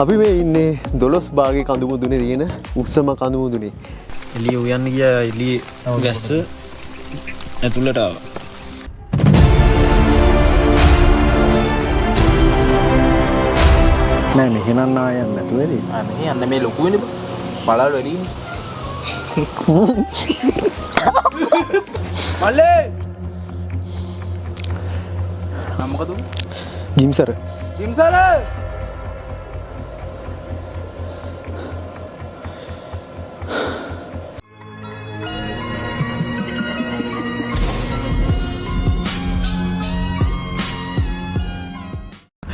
අපි මේ ඉන්නේ දොළොස් භාගයේ කඳුමුදුනේ තියෙන උස්සම කඳුමුදුනේ. එළිය උයන්න ගියා එළිය ගැස්ස ඇතුළට ආවා. නෑ මෙහෙ නන්න ආයන්න නැතුව වෙලී. මෙහෙ යන්න මේ ලොකු වෙන්නේ බලල් වෙලී. මල්ලේ මොකද ගිම්සර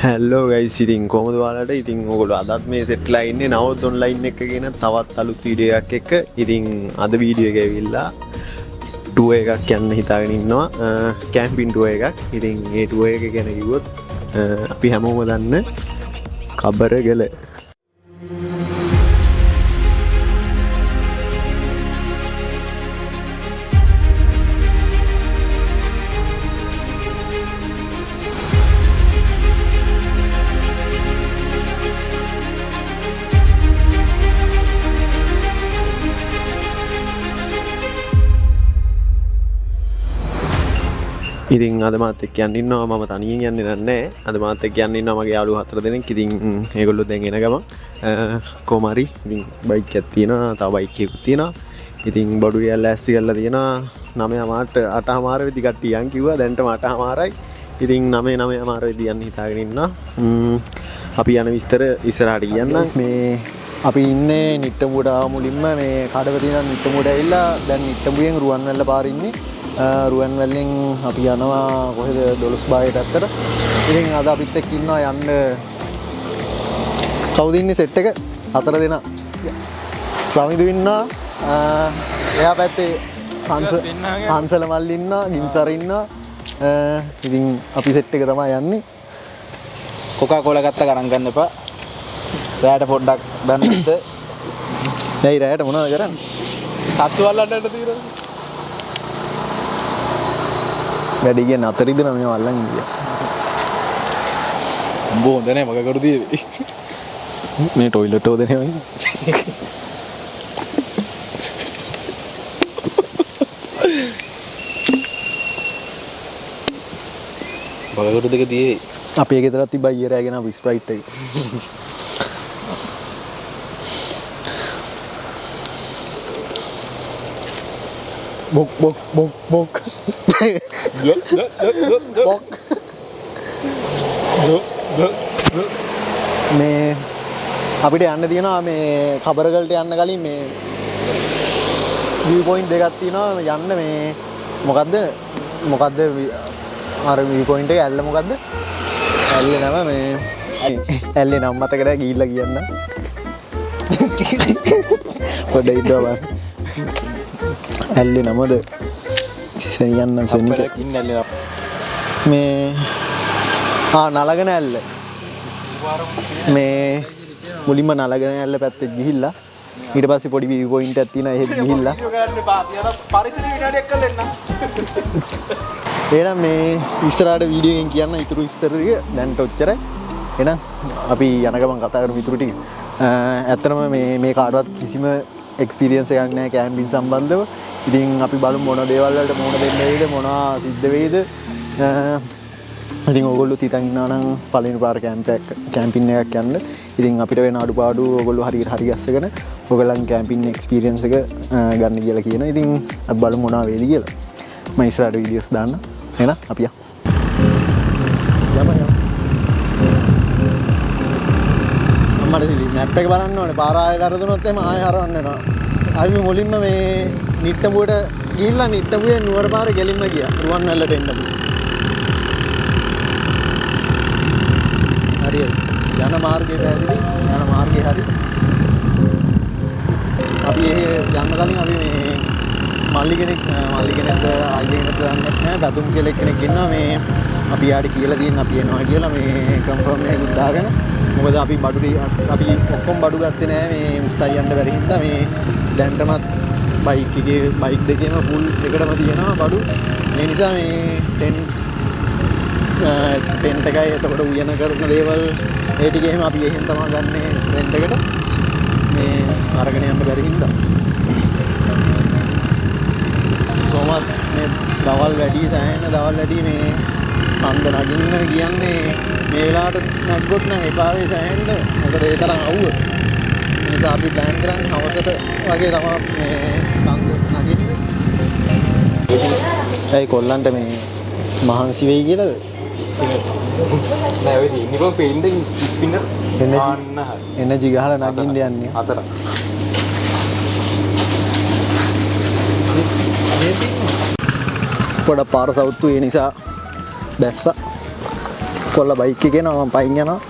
හැල්ලෝ ගයිස් ඉතින් කොහොමද ඔයාලට ඉතින් ඔයගොල්ලෝ අදත් මේ සෙට්ලා ඉන්නේ නවොත් ඔන්ලයින් එක ගැන තවත් අලුත් වීඩියෝ එකක් එක්ක. ඉතින් අද වීඩියෝ එක ඇවිල්ලා ටුවර් එකක් යන්න හිතාගෙන ඉන්නවා, කැම්පින් ටුවර් එකක්. ඉතින් මේ ටුවර් එක ගැන කිව්වොත් අපි හැමෝම දන්න කබරගල. ඉතින් අද මාත් එක්ක යන්න ඉන්නවා, මම තනියෙන් යන්නේ නැහැ. අද මාත් එක්ක යන්න ඉන්නවා මගේ යාළුවෝ 4 දෙනෙක්. ඉතින් ඒගොල්ලෝ දැන් එන ගමන් කොහොම හරි ඉතින් බයික් එකක් තියෙනවා, තව බයික් එකකුත් තියෙනවා. ඉතින් බඩු රියල් ඇස්සි කරලා තියෙනවා. 9:00 8:00 වෙදි කට්ටිය යන් කිව්වා. දැන්ට 8:00යි. ඉතින් 9:00 වෙදි යන්න හිතාගෙන ඉන්නවා. අපි යන විස්තර ඉස්සරහට කියන්නම්. මේ අපි ඉන්නේ නිට්ටඹුවට මුලින්ම මේ කඩව තියෙන නිට්ටඹුවට ඇවිල්ලා දැන් නිට්ටඹුවෙන් රුවන්වැල්ල පාර ඉන්නේ. රුවන්වැල්ලෙන් අපි යනවා කොහෙද දොළොස් භාගයට අතර. ඉතින් අද අපිත් එක්ක ඉන්නවා යන්න කවුද ඉන්නේ සෙට් එක 4 දෙනා. රමිදු ඉන්නවා, එයා පැත්තේ හංසල මල්ලි ඉන්නවා, ගිම්සර ඉන්නවා. ඉතින් අපි සෙට් එක තමයි යන්නේ. කොකා කෝලා ගත්ත ගණන් ගන්න එපා. රැයට පොඩ්ඩක් බැන්නත්. ඇයි රැයට මොනවද කරන්නේ? සත්තු වල්ලන්නට තියෙනවා. වැඩි කියන්නේ අතරින්ද නම් මේ වල්ලන් ඉන්දියා. උඹ හොඳ නැහැ මග කරු දීවි. මේ টয়ලට් හොදනේ වගේ. මග කරු දෙක දීවි. අපේ ගෙදරත් තිබ්බා ඊයේ රෑගෙන අපි ස්ප්‍රයිට් එක. බොක් බොක් බොක් බොක් මේ අපිට යන්න තියෙනවා මේ කබරගලට යන්න කලින් මේ view point දෙකක් තියෙනවා යන්න. මේ මොකද්ද අර view point එක ඇල්ල මොකද්ද? ඇල්ලේ නම මේ ඇල්ලේ නම මතකද ගිහිල්ලා කියන්න. පොඩ්ඩක් ඉන්නවා බං. ඇල්ලේ නමද සෙනියන්න සෙනික මේ නලගෙන ඇල්ල. මේ මුලින්ම නලගෙන ඇල්ල පැත්තට ගිහිල්ලා ඊට පස්සේ පොඩි view point එකක් තියෙනවා එහෙත් ගිහිල්ලා එහෙනම් මේ ඉස්සරහට වීඩියෝ එකෙන් කියන්න ඉතුරු විස්තර ටික දැන්ට ඔච්චරයි. එහෙනම් අපි යන ගමන් කතා කරමු ඉතුරු ටික. ඇත්තටම මේ කාටවත් කිසිම එක්ස්පීරියන්ස් එකක් නැහැ කැම්පින් සම්බන්ධව. ඉතින් අපි බලමු මොන දේවල් වලට මොන දෙන්න වෙයිද, මොනවා සිද්ධ වෙයිද. ඉතින් ඕගොල්ලෝ හිතන් ඉන්නවා නම් පළවෙනි පාර කැම්පින් එකක් යන්න. ඉතින් අපිට වෙන අඩුපාඩු ඕගොල්ලෝ හරියට හරි ගස්සගෙන ඕගොල්ලන් කැම්පින් එක්ස්පීරියන්ස් එක ගන්න කියලා කියනවා. ඉතින් අපි බලමු මොනවා වෙයිද කියලා. මම ඉස්සරහට වීඩියෝස් දාන්න. එහෙනම් අපි යමු. මට මැප් එක බලන්න ඕනේ. පාර ආයෙ වැරදුනොත් එහෙම ආයෙ හරවන්න වෙනවා. අපි මුලින්ම මේ නිට්ටඹුවට ගිහිල්ලා නිට්ටඹුවේ නුවර පාරේ ගෙලින්ම ගියා රුවන්වැල්ලට එන්න. හරියට යන මාර්ගය පැහැදිලි. යන මාර්ගය හරි. අපි යන්න කලින් අපි මේ මල්ලි කෙනෙක්ද ආයෙ කෙනෙක්ද දන්නේ නැහැ. බතුම් කියලා කෙනෙක් ඉන්නවා. මේ අපි යාට කියලා දෙන්න අපි එනවා කියලා මේ කන්ෆර්ම් එකක් දාගෙන. මොකද අපි අපි ඔක්කොම බඩු ගත්තේ නැහැ මේ උස්සයි යන්න බැරි හින්දා. මේ දැන්ටමත් බයික් දෙකේම ෆුල් එකටම තියෙනවා බඩු. ඒ නිසා මේ 10 ටෙන්ට් එකයි එතකොට උයන කරන දේවල් ඒ ටික එහෙම අපි එහෙන් තමයි ගන්නෙ රෙන්ට් එකට මේ අරගෙන යන්න බැරි හින්දා කොහොමද මේ දවල් වැඩි සෑහෙන දවල් වැඩි මේ කන්ද නගින්න කියන්නේ මේ වෙලාවට නැග්ගොත් නම් එපා වෙයි සෑහෙන්න මොකද ඒ තරම් අවුව ඒ නිසා අපි ප්ලෑන් කරන්නේ හවසට වගේ තමයි මේ කන්ද නගින්නේ ඒ කොල්ලන්ට මේ මහන්සි වෙයි කියලාද නෑ ඔය ඉන්නේ කොහොම පේන්න ස්පින්නර් එනර්ජි ගහලා නගින්න යන්නේ හතරක් පොඩ පාර සවුත්තු ඒ නිසා බැස්සා කොල්ල බයික් එකේ යනවා මම පයින් යනවා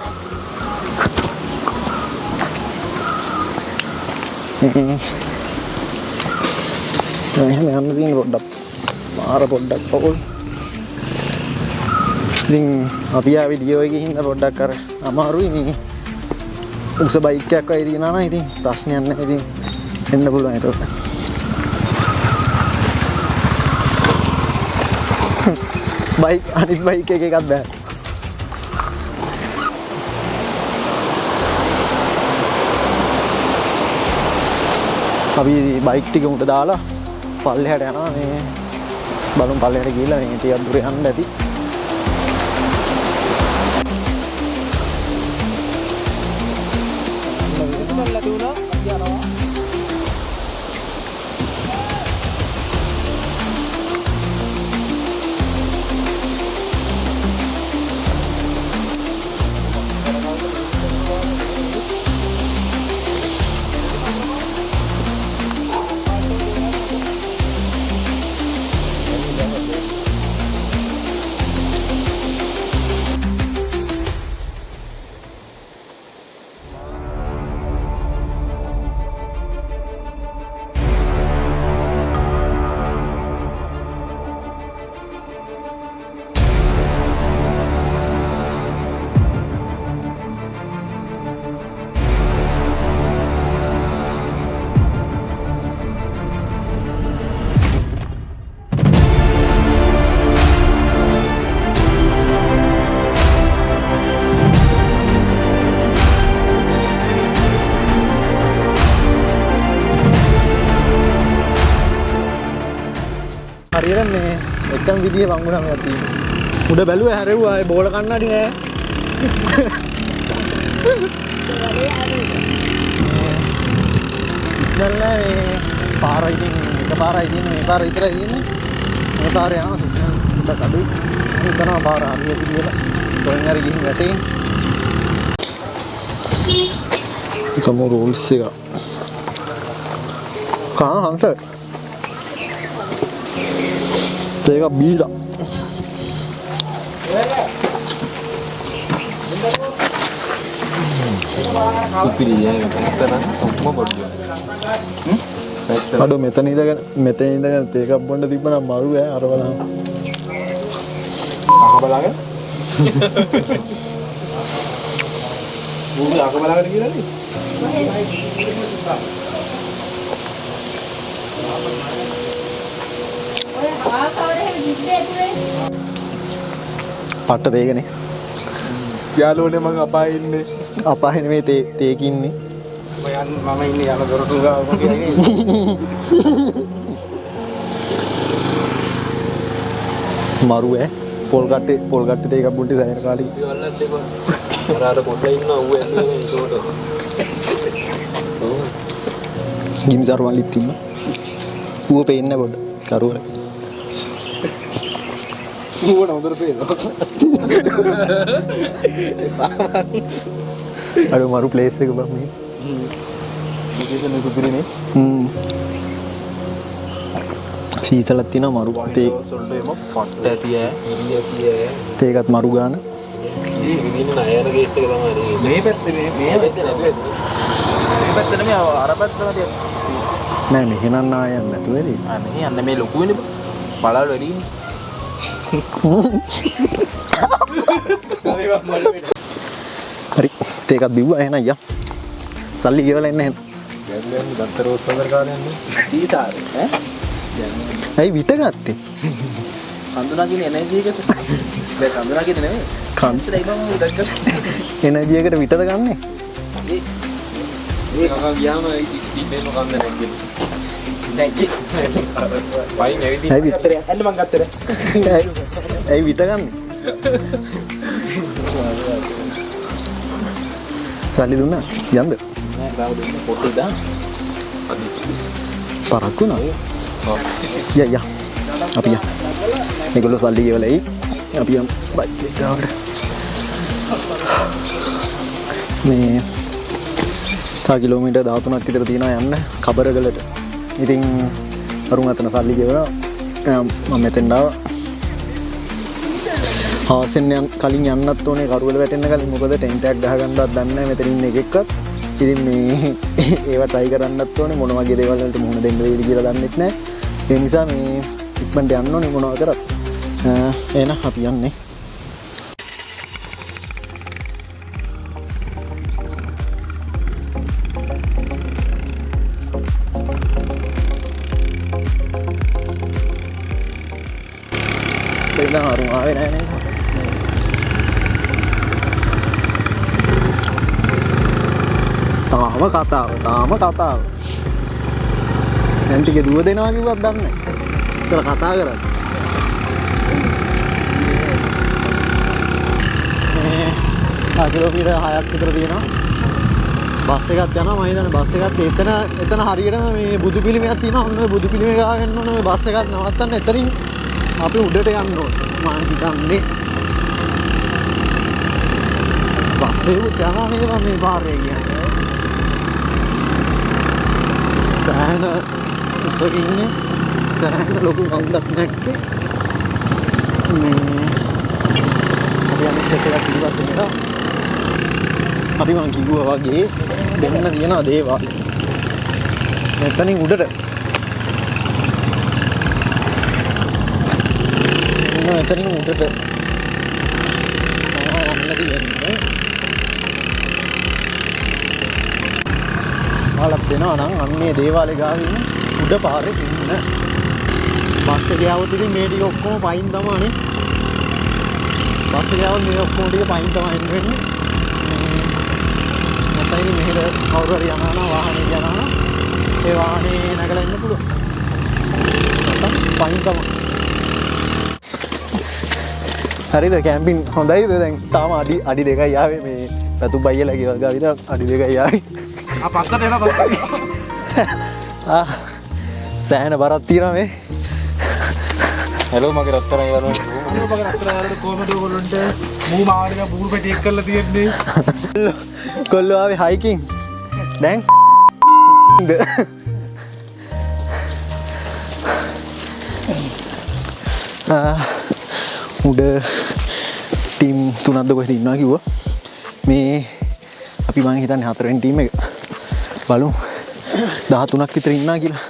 එහෙම යන්න තියෙන පොඩ්ඩක් පාර පොඩ්ඩක් පොල් ඉතින් අපි ආ වීඩියෝ එකේ හින්දා පොඩ්ඩක් අර අමාරුයි මේ උස බයික් එකක් වගේ තියනවා නම් ඉතින් ප්‍රශ්නයක් නැහැ ඉතින් එන්න පුළුවන් ඒක බයික් අනිත් බයික් එකක් බෑ අපි බයික් ටික උඩ දාලා පල්ලෙහාට යනවා මේ බලමු පල්ලෙහාට ගිහලා මේ ටිකක් දුර යන්න ඇති හරියට මේ එකම විදිහේ වංගුණක් තියෙනවා. උඩ බැලුවා හැරෙව්වා ඒ බෝල කන්නඩි නෑ. සිග්නල් නෑ මේ පාර ඉතින් එක පාරයි තියෙන්නේ මේ පාර විතරයි තියෙන්නේ. මේ පාර යනවා සිග්නල් උඩ අඩුයි. හිතනවා පාර හරියට කියලා. කොහෙන් හරි ගිහින් වැටෙන්නේ. ඒකම රූල්ස් එක. හංසර් ඒක බීලා අඩෝ මෙතන ඉඳගෙන තේකක් බොන්න තිබ්බනම් මරු ඈ අර බලන්න අක බලාගෙන ඌගේ අක බලාගෙන කියලානේ පට්ට තේකනේ යාළුවනේ මම අපායේ ඉන්නේ අපායේ නෙමෙයි තේක ඉන්නේ මම ඉන්නේ යන දොරටු ගාව වගේ ඉන්නේ මරු ඈ පොල් කට්ටේ තේකක් බුන්ටි සයන කාලේ අර පොඩ්ඩක් ඉන්නවා ඌ එන්නේ ඒකට ගිම්සාර වලිත් තින්න ඌව පේන්නේ පොඩ කරුවල ඌවට හොඳට පේනවා අර මරු ප්ලේස් එක බං මේ ලොකේෂන් එක සුපිරිනේ සීතලක් තියෙනවා මරු තේ සොල්ඩෝ එම පොට්ට ඇති ඈ තේකත් මරු ගාන මේ විදින නයන කේස් එක තමයි මේ පැත්තේ මේ පැත්තේ නැතුව මේ පැත්තේ නෙමෙයි අර පැත්තම තියෙන්නේ නෑ මෙහෙනම් ආයන්න නැතුව වෙලී අනේ යන්න මේ ලොකු වෙන්නේ බලල් වැඩිනේ හරි තේකත් බිව්වා එහෙනම් අයියා සල්ලි ගෙවලා එන්න එහෙනම් දැන් දත්තරෝත් හොඳට කාලේ යන්නේ ඊසාරේ ඈ ඇයි විට ගත්තේ කඳුනාගෙන එනර්ජි එකට දැන් කඳුනාගෙන නෙමෙයි කන්තරයි මම උඩක් ගන්න එනර්ජි එකට විතද ගන්නෙ ඒ කකා ගියාම ඉතින් කන්ද නැග්ගේ නැග්ගේ වයින් ඇවිත් ඇයි ගත්තරේ ඇන්න මං ගත්තරේ ඇයි විත ගන්නෙ සල්ලි දුන්නා යන්ද නෑ බාව දෙන්න පොට්ටේ දාන්න පරක්කු නා යා අපි යා මේගොල්ලෝ සල්ලි ගෙවලා එයි අපි යම් බයික් එක ගාවට මේ තා කිලෝමීටර් 13ක් විතර තියෙනවා යන්න කබරගලට. ඉතින් වරුන් අතන සල්ලි ගෙවලා මම මෙතෙන් ආවා. හවසෙන් කලින් යන්නත් ඕනේ කරුවල වැටෙන්න කලින් මොකද ටෙන්ට් එකක් ගහගන්නවත් දන්නේ නැහැ මෙතන ඉන්න එකෙක්වත්. ඉතින් මේ ඒවා try කරන්නත් ඕනේ මොන වගේ දේවල් වලට මුහුණ දෙන්න වෙයිද කියලා දන්නෙත් නැහැ. ඒ නිසා මේ ඉක්මනට යන්න ඕනේ මොනවා කරත්. එහෙනම් අපි යන්නේ. දැන් අරුන් ආවේ නැහැ නේද? තාම කතාව. දැන් ටික දුව දෙනවා කිව්වත් දන්නේ නැහැ. ඉතල කතා කරන්නේ. කිලෝමීටර් 6ක් විතර තියෙනවා. බස් එකක් යනවා මම හිතන්නේ බස් එකත් එතන හරියටම මේ බුදු පිළිමයක් තියෙනවා. ඔන්න ඔය බුදු පිළිමේ ගාගෙන ඕන ඔය බස් එකත් නවත්තන්න එතනින් අපි උඩට යන්න ඕන. මම හිතන්නේ බස් එක යනවා නේද මේ පාරේ කියන්නේ. සෑහෙන උසකින්නේ සෑහෙන ලොකු මන්දක් නැක්කේ මේ අපි අනිත් සෙට් එකක් පිටිපස්සේ එනවා. අපි මං කිව්වා වගේ දෙන්න තියෙන දේවල් මෙතනින් උඩට එතනින් උඩට යන්න තියෙන්නේ. ආලක් දෙනවා නම් අන්නේ දේවාලේ ගාවින් උඩ පාරේ ඉන්න. බස් එකේ આવුත් ඉතින් මේ ටික ඔක්කොම පයින් තමයිනේ. බස් එකේ આવුත් මේ ඔක්කොම ටික පයින් තමයි වෙන්නේ. නැත්නම් මෙහෙර කවුරු හරි යනවා නම් වාහනේ යනවා නම් ඒ වාහනේ නැගලා ඉන්න පුළුවන්. නැත්නම් පයින් තමයි. හරිද කැම්පින් හොඳයිද දැන් තාම අඩි දෙකයි ආවේ මේ පැතු බයියලා ගෙවල් ගාව විතර අඩි දෙකයි ආවේ. පස්සට එනවා සෑහෙන බරක් තියෙනවා මේ. හෙලෝ මගේ රස්තරන් යනවා. අනේ මගේ රස්තරන් යනකොට කොහමද ඔයගොල්ලන්ට මූ මාවඩික බූරු පෙට්ටියක් කරලා තියන්නේ? කොල්ලෝ ආවේ හයිකින්. දැන් උඩ ටීම් 3ක්ද කොහෙද ඉන්නවා කිව්වා. මේ අපි මං හිතන්නේ 4 වෙනි ටීම් එක. බලමු 13ක් විතර ඉන්නවා කියලා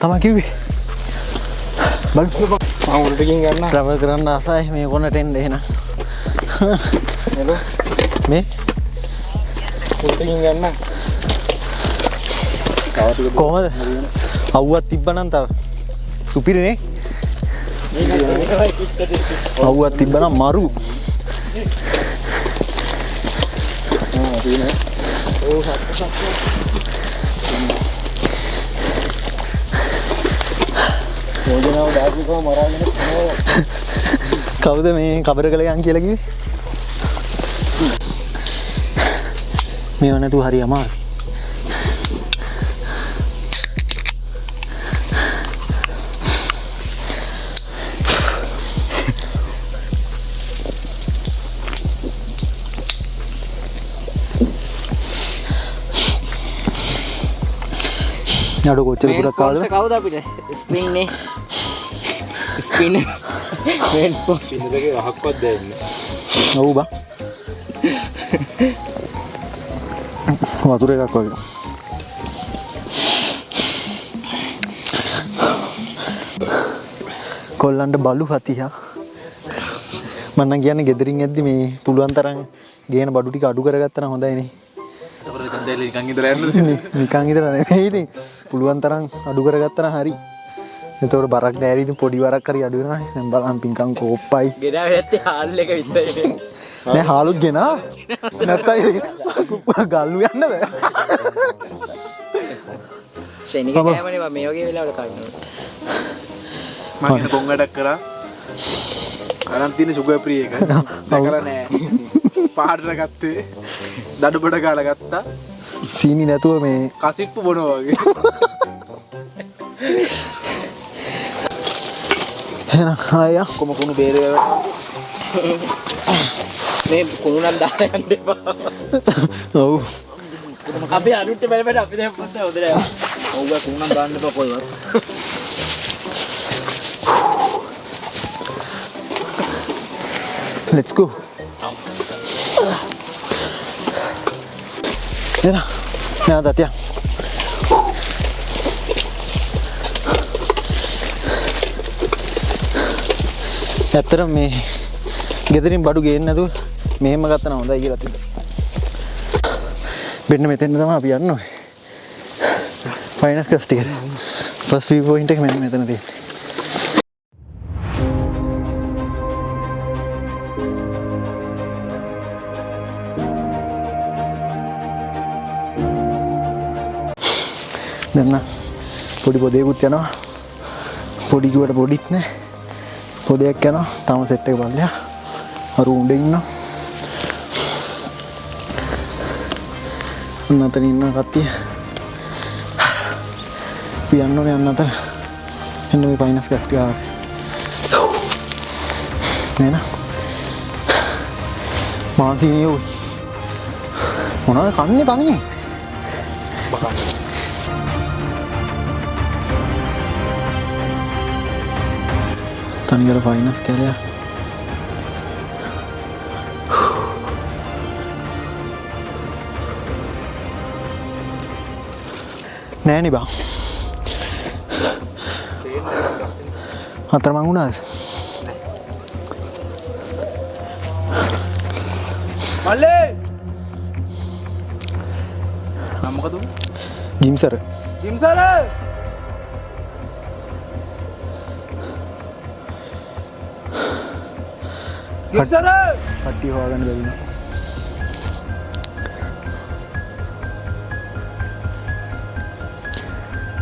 තමයි කිව්වේ. බලමු මම උඩට ගිහින් ගන්න. ට්‍රැවල් කරන්න ආසයි මේ කොනට එන්න එහෙනම්. හෙලෝ මේ උඩට ගිහින් ගන්න. කොහමද? අවුවක් තිබ්බනම් තව සුපිරිනේ. අවුවක් තිබ්බනම් මරු. යෝජනාව දාපුවම මරාගෙන කවුද මේ කබරගලයන් කියලා කිව්වේ? මේව නැතුව හරි අමාරුයි. අඩු කොච්චර දුරක් ආවද? කවුද අපිට ස්පින් නේ ස්පින් වෙන් ස්පින් දෙකේ අහක්වත් දැන්නේ. ඔව් බා. වතුර එකක් වගේ. කොල්ලන්ට බලු හතියා. මම නම් කියන්නේ ගෙදරින් යද්දි මේ පුළුවන් තරම් ගේන බඩු ටික අඩු කරගත්තා නම් හොඳයිනේ. නිකන් ඉඳලා යන්නද? නිකන් ඉඳලා නෙමෙයි ඉතින් පුළුවන් තරම් අඩු කරගත්තා නම් හරි. එතකොට බරක් නෑර ඉතින් පොඩි වරක් හරි අඩු වෙනවා දැන් බලන්න පින්කම් කෝප්පයි ගෙනාවේ නැත්තේ හාල් එක විතරයි නෑ හාලුත් ගෙනා නැත්තම් ගල්ලු යන්න බෑ ශනික කෑමනේ මම මේ වගේ වෙලාවල කන්නේ මම ඉන්න කොන් වැඩක් කරා අරන් තියෙන සුගර් ෆ්‍රී එක දැකලා නෑ පාඩර ගත්තේ දඩබඩ කාලා ගත්තා සීනි නැතුව මේ කසිප්පු බොනවා වගේ එහෙනම් ආයා කොම කුණු බේරේ මේ කුණුනම් දාලා යන්න එපා ඔව් අපි අනුත් බැලපෙට අපි දැන් පස්සේ හොදලා යමු ඔව් කුණුනම් දාන්න එපා කොයිවත් let's go එහෙනම් නෑ තාත්තා ඇත්තටම මේ ගෙදරින් බඩු ගේන්න නැතුව මෙහෙම ගත්තා නම් හොඳයි කියලා තිබ්බා. මෙන්න මෙතෙන් තමයි අපි යන්න ඕනේ. ෆයිනල් කස්ට් එක. ෆස්ට් view point එක මෙන්න මෙතන තියෙන්නේ. දැන් නම් පොඩි පොදේකුත් යනවා. පොඩි කිව්වට පොඩිත් නෑ. පොදයක් යනවා තම සෙට් එක බලලා අර උඩ ඉන්නවා අන්නතර ඉන්න කට්ටිය අපි යන්න ඕනේ අන්නතර එන්න මේ පයින්ස් ගස් ටික නේද මාන්සිනිය උයි මොනවද කන්නේ තනියෙන් බකන් තනිකර ෆයිනස් කැලය නෑනේ බං අතරමං වුණාද මල්ලේ මොකද ගිම්සර ගිම්සර ගිම්සර කට්ටිය හොයාගන්න බැරි වුණා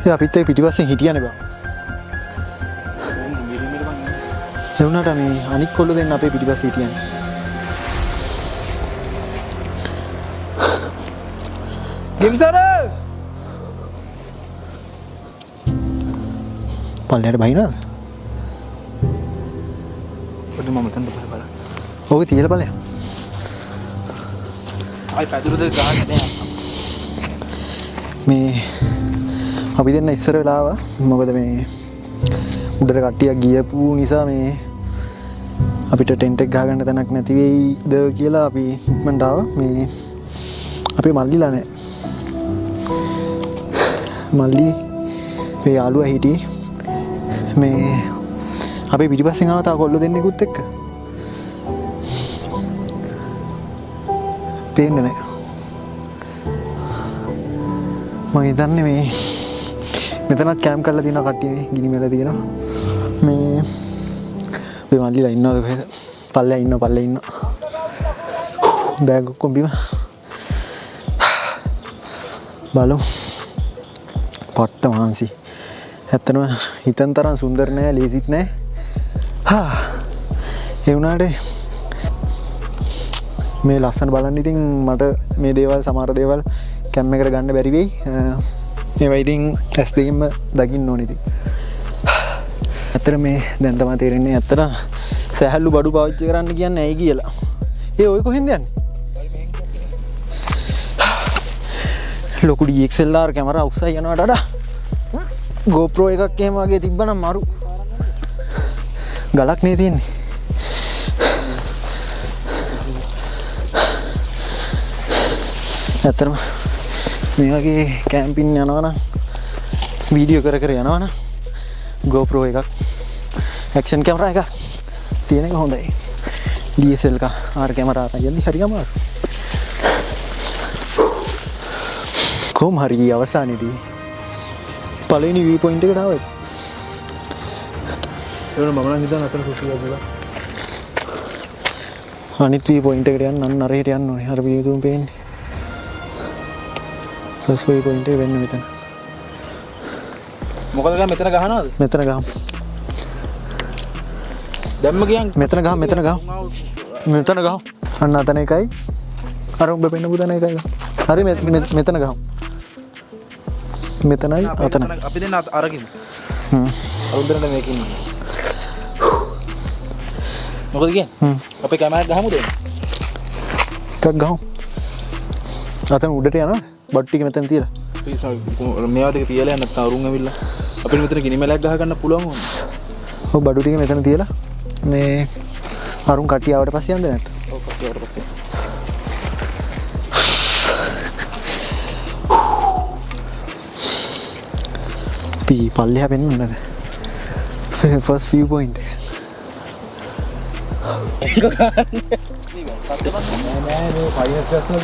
අපිත් ඒ පිටිපස්සෙන් හිටියනේ බං ඒ වුණාට මේ අනික් කොල්ලෝ දෙන්න අපේ පිටිපස්සේ හිටියනේ ගිම්සර පල්ලයට බහිනවද පොඩි මම තන්න බලන්න ඕක තියලා බලන්න ආයි පැදුරුද ගහන්න නෑ මේ අපි දෙන්න ඉස්සර වෙලාව මොකද මේ උඩට කට්ටියක් ගියපු නිසා මේ අපිට ටෙන්ට් එක ගහගන්න තැනක් නැති වෙයිද කියලා අපි ඉක්මනට ආවා මේ අපේ මල්ලිලා නෑ මල්ලි මේ යාළුවා හිටියේ මේ අපේ පිටිපස්සෙන් ආව තා කොල්ලෝ දෙන්නෙකුත් එක්ක පේන්නේ නෑ මම හිතන්නේ මේ මෙතනත් කැම්ප් කරලා තියෙනවා කට්ටිය ගිනි මෙලා තියෙනවා මේ අපි මල්ලිලා ඉන්නවද කොහෙද පල්ලෙයා ඉන්නවා පල්ලෙයා ඉන්නවා බෑග් ඔක්කොම බිම බලමු පට්ට මහන්සි ඇත්තටම හිතන තරම් සුන්දර නෑ ලේසිත් නෑ ඒ වුණාට මේ ලස්සන බලන්න ඉතින් මට මේ දේවල් සමහර දේවල් කැම් එකට ගන්න බැරි වෙයි ඒවා ඉතින් ඇස් දෙකෙන්ම දකින්න ඕනේ ඉතින් ඇත්තට මේ දැන් තමයි තේරෙන්නේ ඇත්තට සෑහළු බඩු පාවිච්චි කරන්න කියන්නේ ඇයි කියලා ඒ ඔය කොහෙන්ද යන්නේ ලොකු DXLR කැමරා උස්සයි යනවට වඩා GoPro එකක් එහෙම වගේ තිබ්බනම් මරු ගලක් නේ තියෙන්නේ ඇත්තටම මේ වගේ කැම්පින් යනවා නම් වීඩියෝ කර කර යනවා නම් GoPro එකක් ඇක්ෂන් කැමරා එකක් තියෙන එක හොඳයි DSLR කැමරා අරන් යද්දි හරි අමාරු කොහොම හරි අවසානයේදී පළවෙනි view point එකට ආවද ඒවන මම නම් හිතන්නේ අතන සුසු ගාලා. අනිත් වී පොයින්ට් එකට යන්න අන්න අරහෙට යන්න ඕනේ. අර පියතුම් පේන්නේ. ෆස්ට් වී පොයින්ට් එක වෙන්න මෙතන. මොකද ගා මෙතන ගහනවද? මෙතන ගහමු. දැම්ම ගියන් මෙතන ගහමු. මෙතන ගහමු. අන්න අතන එකයි. අර උඹ පෙන්න පුතන එකයි. හරි මෙතන ගහමු. මෙතනයි අතන. අපි දෙන්න අරකින්. අරුන්දරට මේකින්. මොකද කියන්නේ? අපේ කැමරාවක් ගහමුද? එකක් ගහමු. අතන උඩට යනවා. බඩ් ටික මෙතන තියලා. මේවා දෙක තියලා යන්න නැත්නම් අරුන් ඇවිල්ලා අපිට මෙතන ගිනිමැලයක් ගහ ගන්න පුළුවන් ඕන. ඔව් බඩු ටික මෙතන තියලා මේ අරුන් කට්ටිය ආවට පස්සේ යන්න නැත්නම්. ඔව් කට්ටිය ආවට පස්සේ. පී පල්ලෙහා පෙන්වන්න නැද? First view point.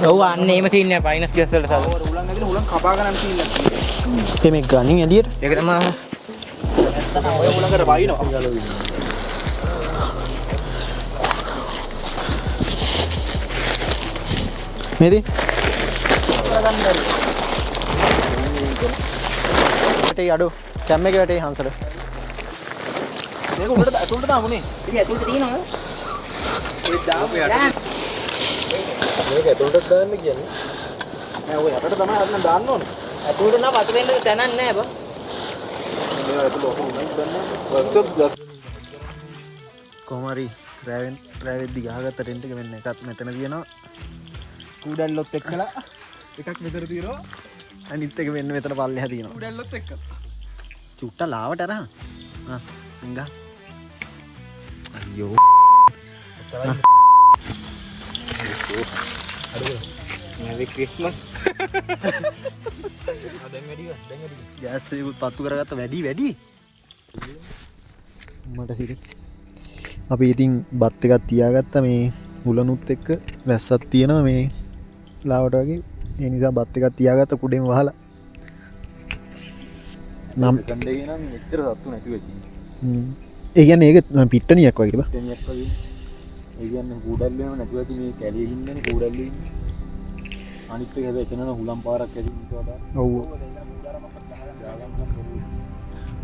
ඔව් අන්න එහෙම සීන් එක ෆයිනස් ගස් වලට සල්ලි. උලන් ඇදලා උලන් කපා ගන්න සීන් එකක්. මේ ගණන් එළියට. ඒක තමයි ඔය උලන්කට වයින්නවා. මේදී වැටේ අඩෝ කැම් එක වැටේ හංසට. මේක උඩට අතුලට දාමුනේ. ඒක ඇතුළට තියෙනවද? ඒක දාමු යට. මේක ඇතුලට දාන්න කියන්නේ. නෑ ඔය යටට තමයි අරන් දාන්න ඕනේ. ඇතුළට නම් වතු වෙන්න තැනක් නැහැ බං. මේවා ඇතුලට ඔක්කොම උනයි දාන්න. වස්සත් ගස්. කොහොම හරි රෑවෙද්දි ගහගත්ත ටෙන්ට් එක මෙන්න එකක් මෙතන තියෙනවා. කුඩැල්ලොත් එක්කලා එකක් මෙතන තියෙනවා. අනිත් එක මෙන්න මෙතන පල්ලෙහා තියෙනවා. කුඩැල්ලොත් එක්කලා. චුට්ට ලාවට අරහන්. එංගා. අයියෝ. මේක ක්‍රිස්මස්. දැන් වැඩි. ගෑස් එකකුත් පත්තු කරගත්ත වැඩි. මට සිරි. අපි ඉතින් බත් එකක් තියාගත්ත මේ හුලනුත් එක්ක වැස්සක් තියෙනවා මේ ලාවට වගේ. ඒ නිසා බත් එකක් තියාගත්ත කුඩෙන් වහලා. නම් කණ්ඩේ නම් මෙච්චර සත්තු නැති වෙච්චි. ඒ කියන්නේ ඒක පිට්ටනියක් වගේ බා. දෙනියක් වගේ. ඒ කියන්නේ කුඩැල්ලේම නැතුව ඇති මේ කැලියේ හින්දානේ කුඩැල්ලේ ඉන්නේ. අනිත් එක හැබැයි එතනන හුලම් පාරක් ඇති ඊට වඩා. ඔව්.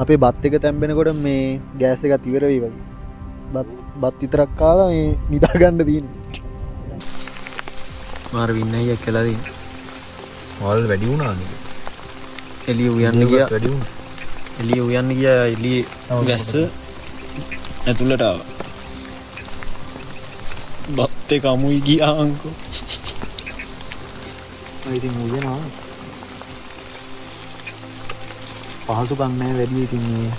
අපේ බත් එක තැම්බෙනකොට මේ ගෑස් එකත් ඉවර වෙයි වගේ. බත් විතරක් කාලා මේ නිදා ගන්න තියෙනවා. මාර වින්නයියක් කියලා තියෙනවා. වල් වැඩි වුණා නේද? එළිය උයන්න ගියා. වැඩි වුණා. එළිය උයන්න ගියා එළියේ වැස්ස ඇතුළට ආවා. බත් එක අමුයි ගියා අංකෝ. ඉතින් උයනවා. පහසුකම් නැහැ වැඩි ඉතින් මේ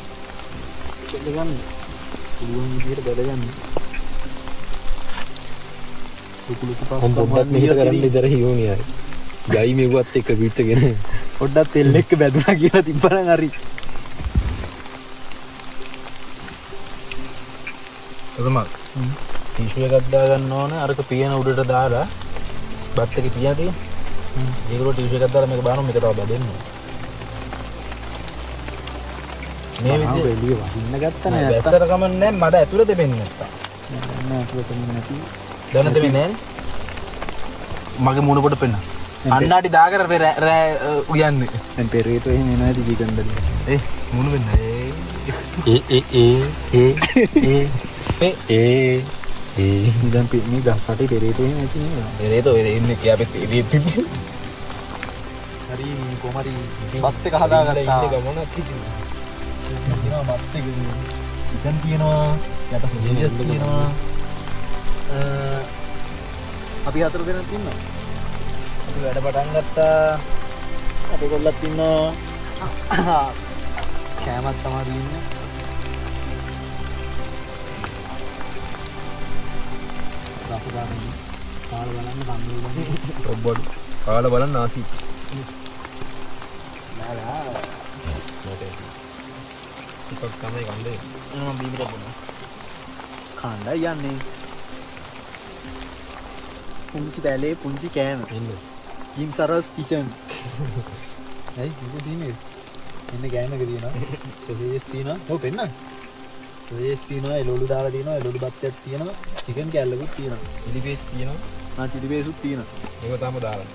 ගන්න. පුළුවන් විදියට බැලගන්න. හොම් පොඩ්ඩක් මෙහෙට කරන්න ඉතර හිවුනේ. ගයි මෙව්වත් එක්ක පිටගෙන පොඩ්ඩක් තෙල් එක්ක බැදුනා කියලා තිබ්බනම් හරි. තමයි. ටිෂු එකක් දා ගන්න ඕනේ. අරක පියන උඩට දාලා බත් එකේ පියන තියෙන. ඒකවල ටිෂු එකක් දාලා මේක බානවා මේක තව බැදෙන්න. මේ විදිහට එළිය වහින්න ගත්තා නෑ. වැස්සට කමන්නේ මඩ ඇතුළේ දෙපෙන්නේ නැත්තම්. නෑ ඇතුළට නැති. දැන දෙන්නේ නෑනේ. මගේ මූණ පොඩ පෙන්න. අන්නාටි දාගෙන රෑ උයන්නේ. දැන් පෙරේතෝ එහෙම එනවා ඇති චිකන් දල. මූණ වෙන්න. දැන් මේ ගස් කටේ පෙරේතෝ එහෙම ඇති නේද? පෙරේතෝ ඉන්නේ කියාපෙත් ඉතින්. හරි කොහමරි බත් එක හදාගත්තා. ගමනක් කිව්වා. තියෙනවා බත් එක චිකන් තියෙනවා යට සොසේජස් තියෙනවා. අපි 4 දෙනෙක් ඉන්නවා. අපි වැඩ පටන් ගත්තා. අපේ කොල්ලත් ඉන්නවා. කෑමක් තමයි ඉන්නේ. රසදාන කාල බලන්න කම්මල් ගන්න. ඔබ්බඩ කාලා බලන්න ආසි. නාලා ටිකක් තමයි ගන්නේ. මම බීබිට බොනවා. කණ්ඩායි යන්නේ. පුංචි බැලේ පුංචි කෑම. එන්න. කිම් සරස් කිචන්. ඇයි මොකද තියෙන්නේ? එන්න ගෑනක තියෙනවා. සොසේජස් තියෙනවා. ඔව් පෙන්න. රේස් තියෙනවා එළවලු දාලා තියෙනවා එළවලු බත්තයක් තියෙනවා චිකන් කෑල්ලකුත් තියෙනවා ඉලි පේස් තියෙනවා චිලි පේස්ට් තියෙනවා ඒක තාම දාලා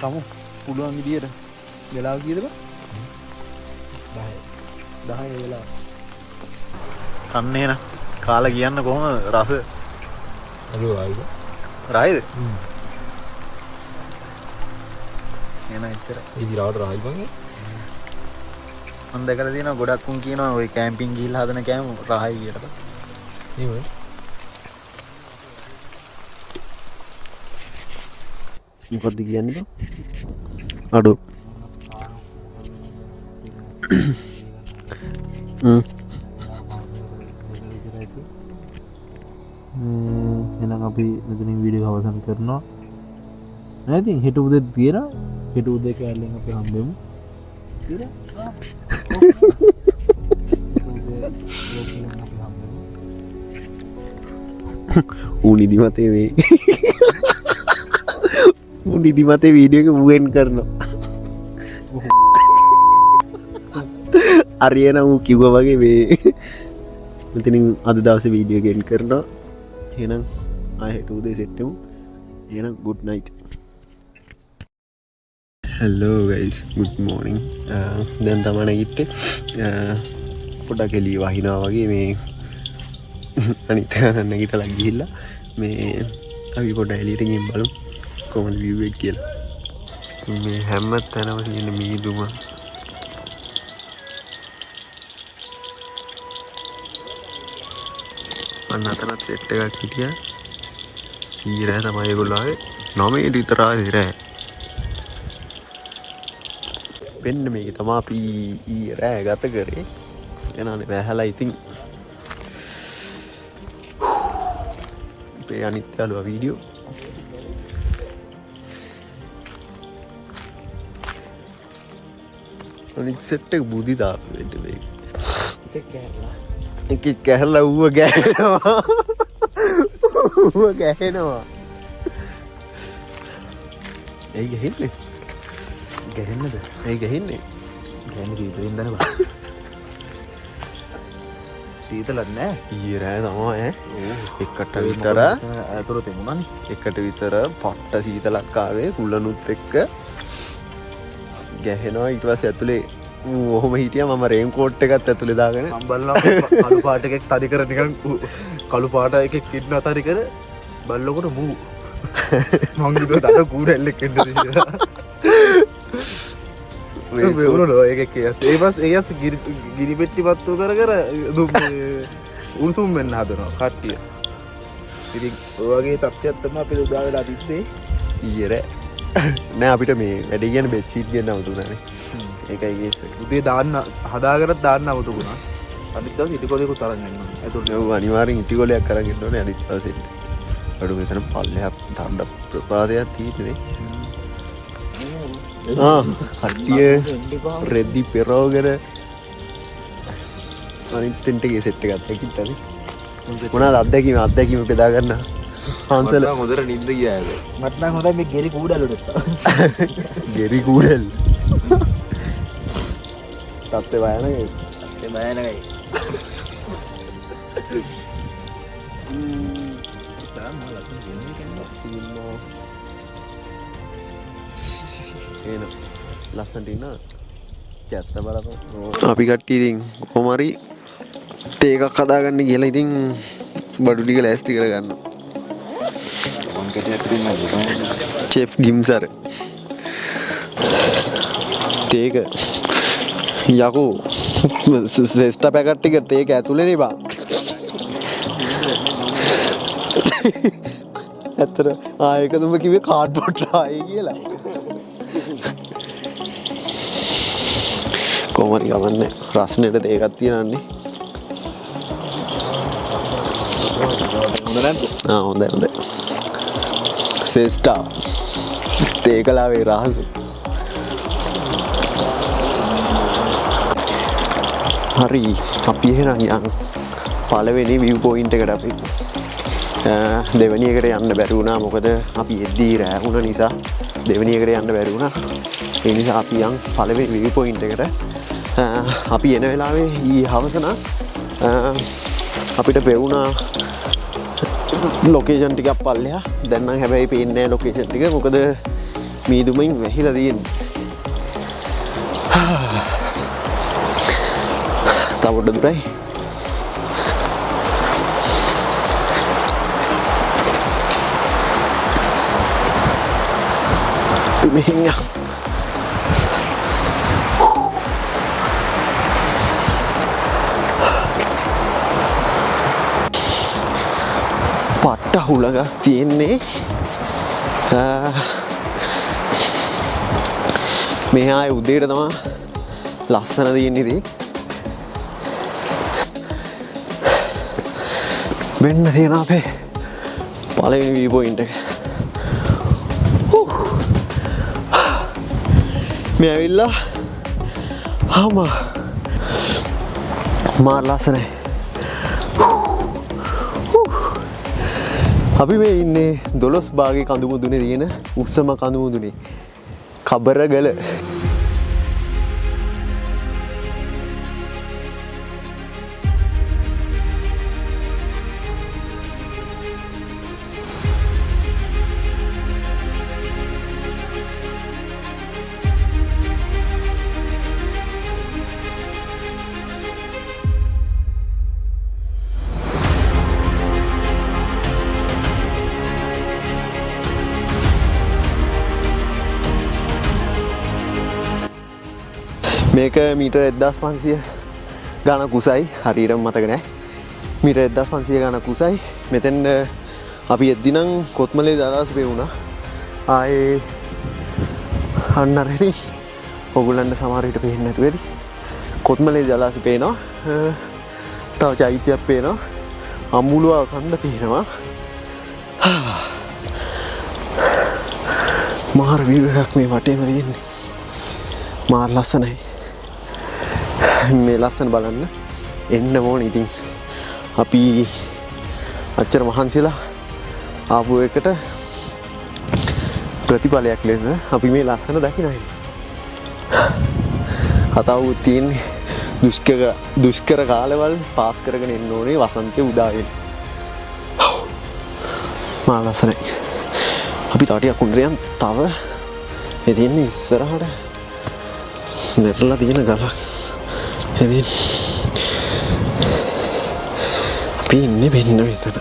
කමු පුළුවන් විදියට වෙලාව කීයද බං 10 වෙලාව කන්නේ න කාලා කියන්න කොහොම රස අලු ආයිද රයිද එන එච්චර ඉදිරියට රායි වගේ මම දැකලා තියෙනවා ගොඩක් උන් කියනවා ওই කැම්පින් ගිහිල්ලා හදන කෑම රහයි කියලා. නේ මොකක්ද කියන්නේ අඩු එහෙනම් අපි මෙතනින් වීඩියෝ අවසන් කරනවා. නැතිනම් හෙට උදේත් තියලා හෙට උදේ කැලෙන් අපි හම්බෙමු. නිදිමතේ වේ නිදිමතේ වීඩියෝ එක වුවෙන් කරනවා අරියන වූ කිව්ව වගේ වේ මෙතනින් අද දවසේ වීඩියෝ ගෙන් කරනවා එහෙනම් ආයෙත් උදේ සෙට්ටමු එහෙනම් good night hello guys good morning දැන් තමයි නැගිට්ටේ පොඩක් එළිය වහිනවා වගේ මේ අනිත් නැගිටලා ගිහිල්ලා මේ අපි පොඩ්ඩක් එළියට ගිහින් බලමු කොහොමද view එක කියලා. මේ හැම තැනම තියෙන මීදුම අන්න අතනත් සෙට් එකක් හිටියා. ඊරෑ තමයි ඒගොල්ලෝ ආවේ 9ට විතර ආවේ රෑ. වෙන්න මේක තමයි අපි ඊරෑ ගත කරේ. එනනේ වැහලා ඉතින් අපේ අනිත් යාළුවා වීඩියෝ අනිත් සෙට් එක බුදි දාපු වෙන්න මේක එකෙක් ගැහලා ඌව ගැහෙනවා ඌව ගැහෙනවා ඇයි ගැහෙන්නේ ගැහෙන්නද? ඇයි ගැහෙන්නේ ගැහෙන්නේ සීතලින් දනව. සීතලක් නෑ. ඊයේ රෑ තමයි එකට විතර අතර තෙමුණානේ. එකට විතර පට්ට සීතලක් ආවේ කුලනුත් එක්ක ගැහෙනවා ඊට පස්සේ ඇතුලේ ඔහොම හිටියා මම රේන් කෝට් එකත් ඇතුලේ දාගෙන මම බලනවා කළු පාට එකක් තඩි කර නිකන් කළු පාට එකක් ඉන්න අතරි කර බල්ලකොට මූ මං හිතුවා තඩ කූරැල්ලෙක් එන්න කියලා මේ උනෝ එකක් කියස් ඒ පස් ඒයස් ගිනි පෙට්ටි පත්තු කර කර උණුසුම් වෙන්න හදනවා කට්ටිය ඉතින් ඔය වගේ තත්ත්වයක් තමයි අපිට උදා වෙලා තිබ්බේ ඊයේ රෑ නෑ අපිට මේ වැඩේ කියන බෙඩ්ෂීට් ගෙන්න අවුතුනානේ ඒකයි කේස් එක උදේ දාන්න හදාගෙනත් දාන්න අවුතුණා අනිත් දවස් ඉටිකොලේකුත් අරන් යනවා ඒතකොට ඔව් අනිවාර්යෙන් ඉටිකොලයක් අරන් එන්න ඕනේ අනිත් දවසෙත් අඩු මෙතන පල්ලෙහාක් තණ්ඩ ප්‍රපාදයක් තියෙන්නේ කට්ටිය රෙද්දි පෙරෝගෙන අනිත් තෙන්ටගේ සෙට් එකක් ඇකිටනේ මොනවාද අත්දැකීම බෙදා ගන්න හාන්සල හොඳට නිින්ද ගියාද මට නම් හොඳයි මේ ගෙරි කූඩලට ගෙරි කූඩල් තත්ත්වේ බයනකයි ඒ බයනකයි ඒන ලස්සන්ට ඉන්න ඇත්ත බලප අපි කට්ටි ඉතින් කොහොමරි තේ එකක් හදාගන්න කියලා ඉතින් බඩු ටික ලෑස්ති කරගන්න චෙෆ් ගිම්සර් තේක යකෝ සෙස්ට පැකට් ටික තේක ඇතුලේ බා ඇත්තට ආයක තුම කිව්වේ කාඩ්බෝඩ් ආයේ කියලා කොහොමරි ගමන්නේ රස්නෙට තේකක් තියනන්නේ හොඳයි සෙස්ටා තේකලාවේ රහස හරි අපි එහෙනම් යන් පළවෙනි විව් පොයින්ට් එකට අපි දෙවෙනි එකට යන්න බැරි වුණා මොකද අපි එද්දී රෑ වුණ නිසා දෙවෙනි එකට යන්න බැරි වුණා ඒ නිසා අපි යන් පළවෙනි විව් පොයින්ට් එකට අපි එන වෙලාවේ ඊ හවසන අපිට පෙවුණා ලොකේෂන් ටිකක් පල්ලෙහා. දැන් නම් හැබැයි පේන්නේ නැහැ ලොකේෂන් ටික. මොකද මීදුමින් වැහිලා තියෙන්නේ. තව පොඩ්ඩක් දුරයි. මෙහෙන් යන්න. පට්ට හුලගක් තියෙන්නේ මේ ආයේ උදේට තමයි ලස්සන තියෙන්නේ ඉතින්. මෙන්න තියෙනවා අපේ පළවෙනි view point එක. මේ ඇවිල්ලා මාර ලස්සනයි. අපි මේ ඉන්නේ 12 භාගයේ කඳු මුදුනේ තියෙන උස්සම කඳු මුදුනේ කබරගල. මේක මීටර් 1500 ගානක් උසයි. හරියටම මතක නැහැ. මීටර් 1500 ගානක් උසයි. මෙතෙන් අපි එද්දි නම් කොත්මලේ ජලාශය පෙවුණා. ආයේ අන්න අර ඉතින් ඔයගොල්ලන්ට සමහර විට පේන්නේ නැතුව ඇති. කොත්මලේ ජලාශය පේනවා. තව චෛත්‍යයක් පේනවා. අමුළුව කන්ද පේනවා. මාර view එකක් මේ වටේම තියෙන්නේ. මාර ලස්සනයි. මේ ලස්සන බලන්න එන්න ඕනේ. ඉතින් අපි අච්චර මහන්සිලා ආපු එකට ප්‍රතිඵලයක් ලෙස අපි මේ ලස්සන දකින්නයි. කතාව තියෙන්නේ දුෂ්කර කාලවල පාස් කරගෙන එන්න ඕනේ වසන්තේ උදා වෙන. මා ලස්සනයි. අපි තව ටිකක් උඩරියන් තව මේ තියෙන්නේ ඉස්සරහට නෙරලා තියෙන ගලක්. ඉතින් අපි ඉන්නේ මෙන්න මෙතන.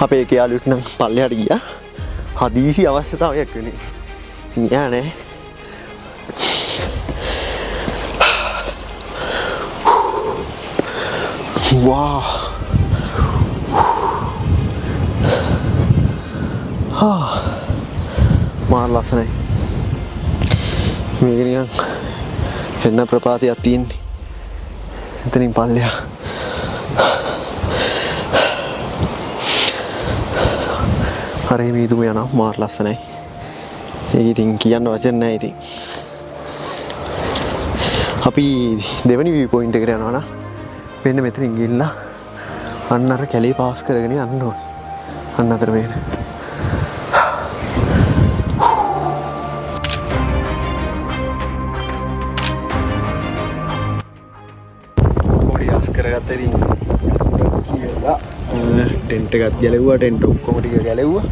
අපේ යාළුවෙක් නම් පල්ලෙහාට ගියා. හදිසි අවශ්‍යතාවයක් වෙන්නේ. නෑ නෑ. Wow. මාර ලස්සනයි. මේක නිකන් එන්න ප්‍රපාතයක් තියෙන්නේ. එතනින් පල්ලෙහා. හරි මීදුම යනවා. මාර ලස්සනයි. ඒක ඉතින් කියන්න වචන නැහැ ඉතින්. අපි දෙවෙනි view point එකට යනවා නා. මෙන්න මෙතනින් ගිහිල්ලා අන්න අර කැලේ පාස් කරගෙන යන්න ඕනේ. අන්න අතර මේන. පොඩි ආස් කරගත්තා ඉතින් කියලා ටෙන්ට් එකත් ගැලෙව්වා. ටෙන්ට් ඔක්කොම ටික ගැලෙව්වා.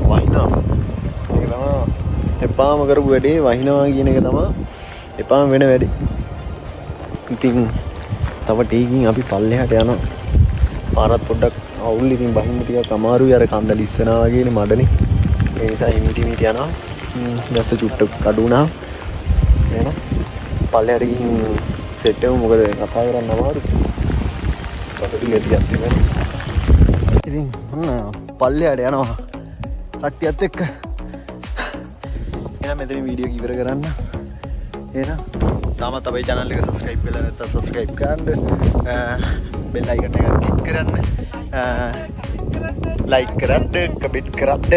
වහිනවා. ඒක තමයි එපාම කරපු වැඩේ. වහිනවා කියන එක තමයි එපාම වෙන වැඩේ. ඉතින් තව ටීකින් අපි පල්ලෙහාට යනවා. පාරත් පොඩ්ඩක් අවුල්. ඉතින් බහින්න ටිකක් අමාරුයි. අර කන්ද ලිස්සනවා වගේනේ මඩනේ. ඒ නිසා හිමිටි යනවා. දැස්ස චුට්ටක් අඩු වුණා. එහෙනම් පල්ලෙහාට ගිහින් සෙට් වෙමු. මොකද කතා කරන්න අමාරුයි. පොඩි ටිකක් තියෙනවා. ඉතින් පල්ලෙහාට යනවා. කට්ටියත් එක්ක. එහෙනම් මෙතන වීඩියෝ ඉවර කරන්න. එහෙනම් තාමත් අපේ channel එක subscribe කරලා නැත්නම් subscribe කරන්න. bell icon එක click කරන්න. like කරන්න, comment කරන්න.